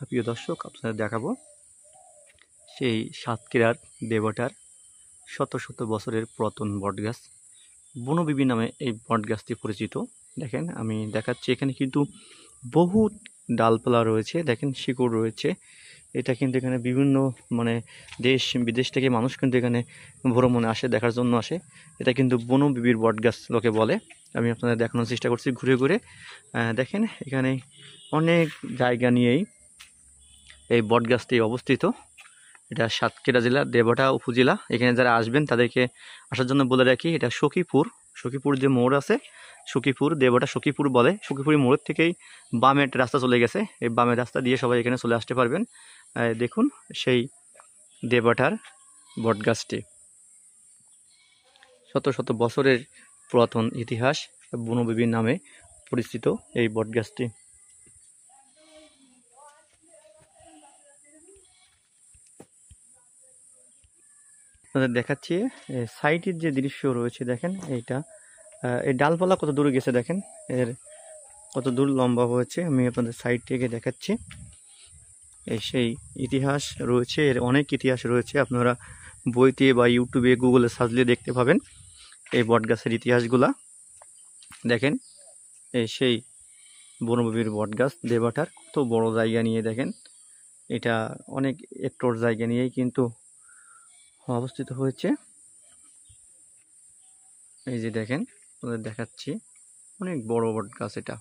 প্রিয় দর্শক, আপনাদের দেখাবো সেই সাতক্ষীরার দেবটার শত শত বছরের পুরাতন বটগাছ বনবিবি নামে এই বটগাছটি পরিচিত। দেখেন, আমি দেখাচ্ছি, এখানে কিন্তু বহু ডালপালা রয়েছে, দেখেন শিকড় রয়েছে। এটা কিন্তু এখানে বিভিন্ন দেশ বিদেশ থেকে মানুষ কিন্তু এখানে ভ্রমণে আসে, দেখার জন্য আসে। এটা কিন্তু বনবিবির বটগাছ লোকে বলে। আমি আপনাদের দেখানোর চেষ্টা করছি ঘুরে ঘুরে। দেখেন, এখানে অনেক জায়গা নিয়েই এই বটগাছটি অবস্থিত। এটা সাতক্ষীরা জেলা দেবটা উপজেলা। এখানে যারা আসবেন তাদেরকে আসার জন্য বলে রাখি, এটা সখীপুর যে মোড় আছে, সখীপুর দেবটা সখীপুর বলে। সখীপুর মোড়ের থেকেই বামের রাস্তা চলে গেছে, এই বামের রাস্তা দিয়ে সবাই এখানে চলে আসতে পারবেন। দেখুন সেই দেবটার বটগাছটি, শত শত বছরের পুরাতন ইতিহাস, বনবিবির নামে পরিচিত এই বটগাছটি। আপনাদের দেখাচ্ছি সাইটের যে দৃশ্য রয়েছে, দেখেন এইটা, এই ডালপালা কত দূরে গেছে, দেখেন এর কত দূর লম্বা হয়েছে। আমি আপনাদের সাইড থেকে দেখাচ্ছি। এই সেই ইতিহাস রয়েছে, এর অনেক ইতিহাস রয়েছে। আপনারা বইতে বা ইউটিউবে গুগলে সার্চলে দেখতে পাবেন এই বটগাছের ইতিহাসগুলা। দেখেন, এই সেই বনবিবির বটগাছ দেবাটার কত বড় জায়গা নিয়ে, দেখেন এটা অনেক একটর জায়গা নিয়েই কিন্তু অবস্থিত হয়েছে। এই যে দেখেন, আপনাদের দেখাচ্ছি, অনেক বড় বট গাছ এটা।